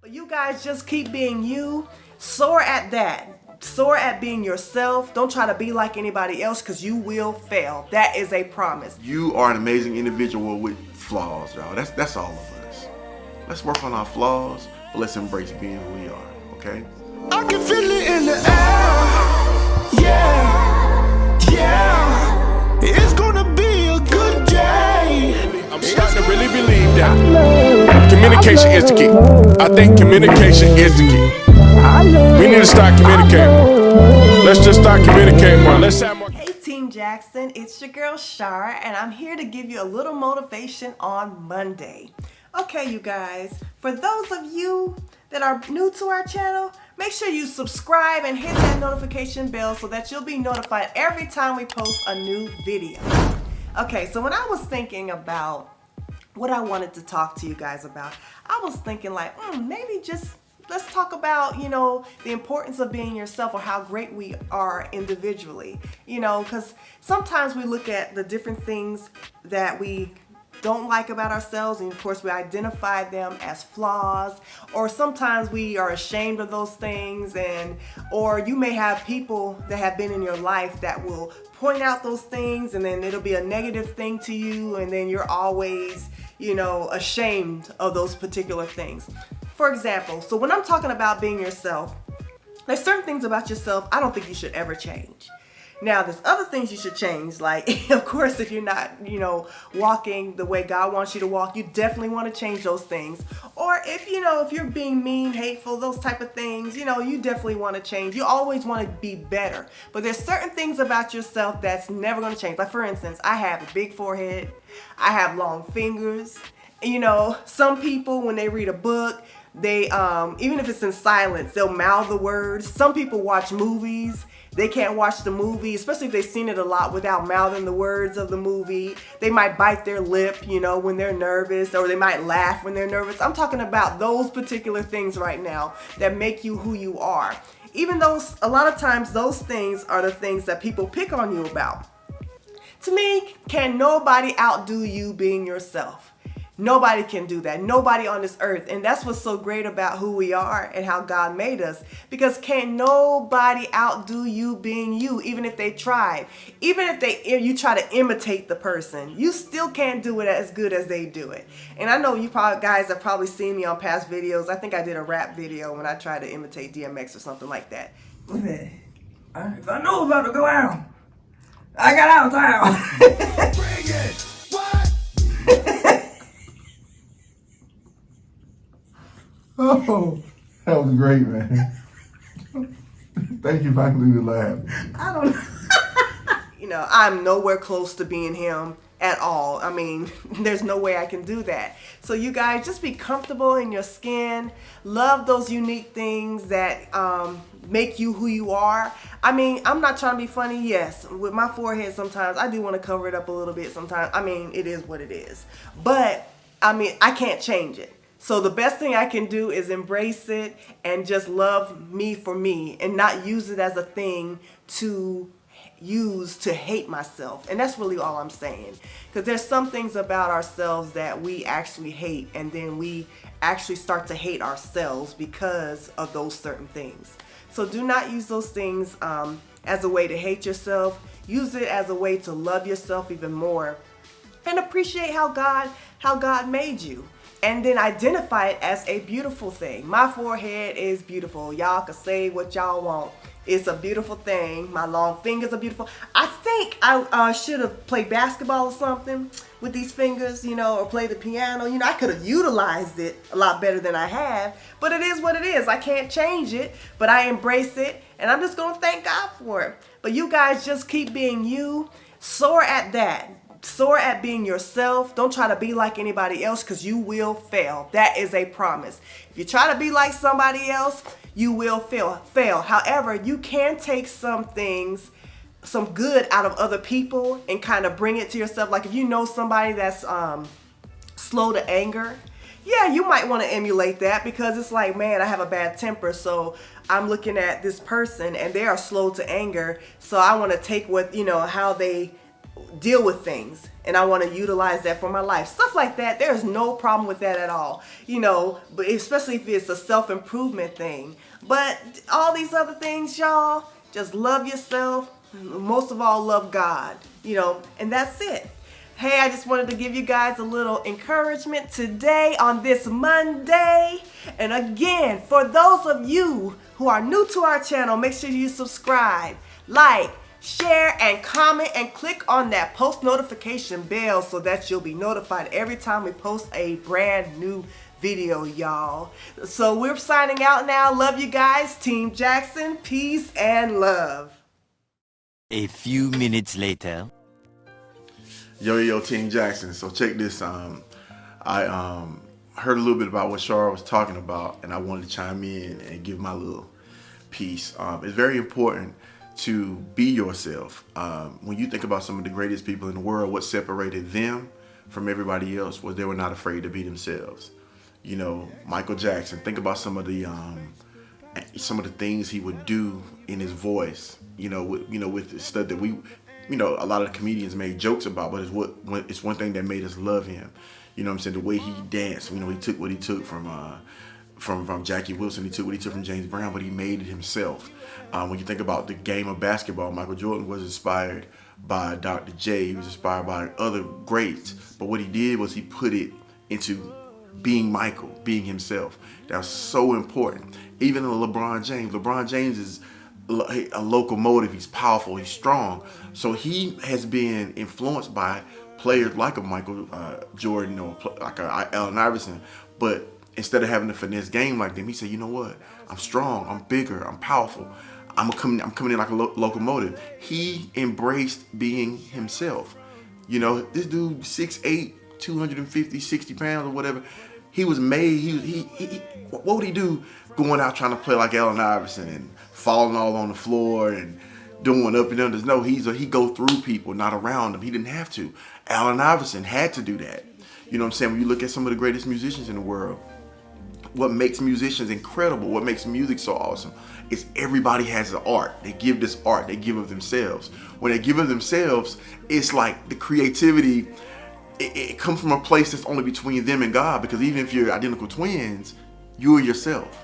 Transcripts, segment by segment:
You guys just keep being you. Soar at that. Soar at being yourself. Don't try to be like anybody else because you will fail. That is a promise. You are an amazing individual with flaws, y'all. That's all of us. Let's work on our flaws, but let's embrace being who we are, okay? I can feel it in the air. Yeah, yeah. It's gonna be a good day. I'm starting to really believe that communication is the key. I think communication is the key. We need to start communicating more. Let's just start communicating more. Let's have more. Hey Team Jackson, it's your girl Shara, and I'm here to give you a little motivation on Monday. Okay, you guys, for those of you that are new to our channel, make sure you subscribe and hit that notification bell so that you'll be notified every time we post a new video. Okay, so when I was thinking about what I wanted to talk to you guys about, I was thinking like, maybe just let's talk about, the importance of being yourself or how great we are individually, because sometimes we look at the different things that we don't like about ourselves, and of course we identify them as flaws, or sometimes we are ashamed of those things, or you may have people that have been in your life that will point out those things, and then it'll be a negative thing to you, and then you're always ashamed of those particular things. For example, so when I'm talking about being yourself, there's certain things about yourself I don't think you should ever change. Now, there's other things you should change, like, of course, if you're not, walking the way God wants you to walk, you definitely want to change those things. Or if you're being mean, hateful, those type of things, you definitely want to change. You always want to be better. But there's certain things about yourself that's never going to change. Like, for instance, I have a big forehead. I have long fingers. Some people, when they read a book, they, even if it's in silence, they'll mouth the words. Some people watch movies. They can't watch the movie, especially if they've seen it a lot, without mouthing the words of the movie. They might bite their lip, when they're nervous, or they might laugh when they're nervous. I'm talking about those particular things right now that make you who you are. Even those, a lot of times those things are the things that people pick on you about. To me, can nobody outdo you being yourself? Nobody can do that. Nobody on this earth. And that's what's so great about who we are and how God made us. Because can nobody outdo you being you, even if they tried. Even if you try to imitate the person, you still can't do it as good as they do it. And I know you guys have probably seen me on past videos. I think I did a rap video when I tried to imitate DMX or something like that. If I know about to go out, I got out of town. Bring it. What? Oh, that was great, man. Thank you for the laugh. I don't know. I'm nowhere close to being him at all. I mean, there's no way I can do that. So you guys, just be comfortable in your skin. Love those unique things that make you who you are. I mean, I'm not trying to be funny. Yes, with my forehead sometimes, I do want to cover it up a little bit sometimes. I mean, it is what it is. But, I mean, I can't change it. So the best thing I can do is embrace it and just love me for me and not use it as a thing to use to hate myself. And that's really all I'm saying. Because there's some things about ourselves that we actually hate, and then we actually start to hate ourselves because of those certain things. So do not use those things as a way to hate yourself. Use it as a way to love yourself even more and appreciate how God made you. And then identify it as a beautiful thing. My forehead is beautiful. Y'all can say what y'all want. It's a beautiful thing. My long fingers are beautiful. I think I should have played basketball or something with these fingers, or play the piano. I could have utilized it a lot better than I have. But it is what it is. I can't change it, but I embrace it. And I'm just going to thank God for it. But you guys just keep being you. Soar at that. Soar at being yourself. Don't try to be like anybody else because you will fail. That is a promise. If you try to be like somebody else, you will fail. However, you can take some things, some good out of other people and kind of bring it to yourself. Like if you know somebody that's slow to anger, yeah, you might want to emulate that because it's like, man, I have a bad temper, so I'm looking at this person and they are slow to anger, so I want to take what, how they deal with things, and I want to utilize that for my life. Stuff like that, there's no problem with that at all, but especially if it's a self-improvement thing. But all these other things, y'all, just love yourself. Most of all, love God, and that's it. Hey, I just wanted to give you guys a little encouragement today on this Monday. And again, for those of you who are new to our channel, make sure you subscribe, like, share, and comment, and click on that post notification bell so that you'll be notified every time we post a brand new video, y'all. So we're signing out now. Love you guys. Team Jackson, peace and love. A few minutes later. Yo, Team Jackson. So check this. I heard a little bit about what Shara was talking about, and I wanted to chime in and give my little piece. It's very important to be yourself. When you think about some of the greatest people in the world, what separated them from everybody else was they were not afraid to be themselves. Michael Jackson. Think about some of the things he would do in his voice. With the stuff that a lot of the comedians made jokes about, but it's one thing that made us love him. What I'm saying? The way he danced. He took what he took from Jackie Wilson. He took what he took from James Brown, but he made it himself. When you think about the game of basketball, Michael Jordan was inspired by Dr. J. He was inspired by other greats. But what he did was he put it into being Michael, being himself. That was so important. Even LeBron James is a locomotive. He's powerful. He's strong. So he has been influenced by players like a Michael Jordan or like a Allen Iverson. But instead of having a finesse game like them, he said, you know what? I'm strong. I'm bigger. I'm powerful. I'm coming in like a locomotive. He embraced being himself. This dude 6'8", 250, 60 pounds or whatever. He was made. What would he do going out trying to play like Allen Iverson and falling all on the floor and doing up and unders? No, he go through people, not around them. He didn't have to. Allen Iverson had to do that. What I'm saying? When you look at some of the greatest musicians in the world, what makes musicians incredible, what makes music so awesome, is everybody has an art. They give this art. They give of themselves. When they give of themselves, it's like the creativity, it comes from a place that's only between them and God, because even if you're identical twins, you are yourself.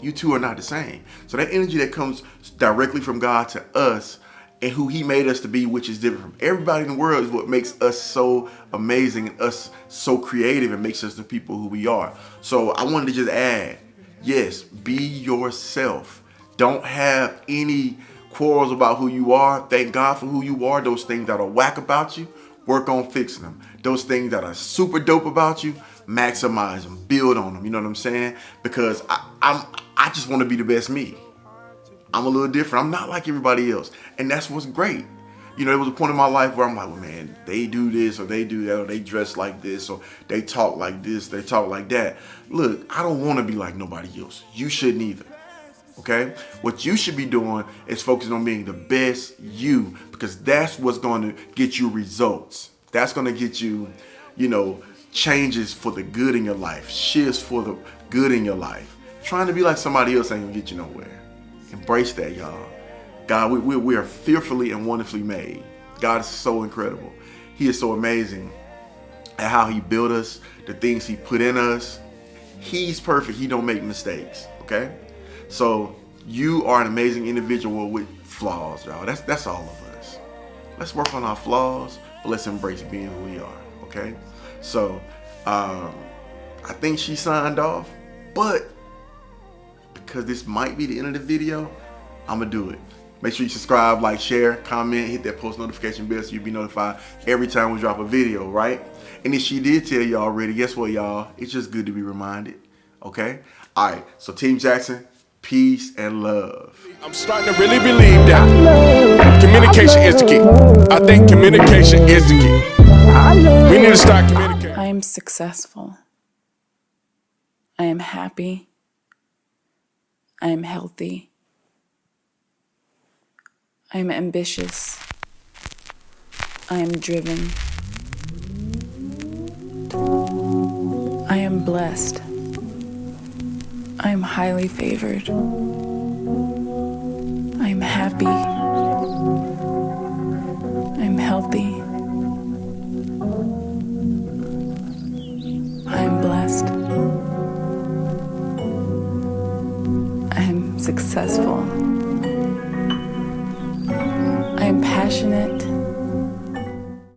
You two are not the same. So that energy that comes directly from God to us and who he made us to be, which is different from everybody in the world, is what makes us so amazing and us so creative and makes us the people who we are. So I wanted to just add, yes, be yourself. Don't have any quarrels about who you are. Thank God for who you are. Those things that are whack about you, work on fixing them. Those things that are super dope about you, maximize them, build on them. You know what I'm saying? Because I just want to be the best me. I'm a little different. I'm not like everybody else. And that's what's great. There was a point in my life where I'm like, well, man, they do this or they do that, or they dress like this, or they talk like this, they talk like that. Look, I don't want to be like nobody else. You shouldn't either. Okay? What you should be doing is focusing on being the best you, because that's what's going to get you results. That's going to get you, changes for the good in your life, shifts for the good in your life. Trying to be like somebody else ain't going to get you nowhere. Embrace that, y'all. God, we are fearfully and wonderfully made. God is so incredible. He is so amazing at how he built us, the things he put in us. He's perfect. He don't make mistakes, okay? So you are an amazing individual with flaws, y'all. That's all of us. Let's work on our flaws, but let's embrace being who we are, okay? So I think she signed off, but because this might be the end of the video, I'm gonna do it. Make sure you subscribe, like, share, comment, hit that post notification bell so you'll be notified every time we drop a video, right? And if she did tell you already, guess what, y'all? It's just good to be reminded, okay? All right, so Team Jackson, peace and love. I'm starting to really believe that communication is the key. I think communication is the key. We need to start communicating. I am successful. I am happy. I am healthy. I am ambitious. I am driven. I am blessed. I am highly favored. I am happy. I am healthy. successful. I am passionate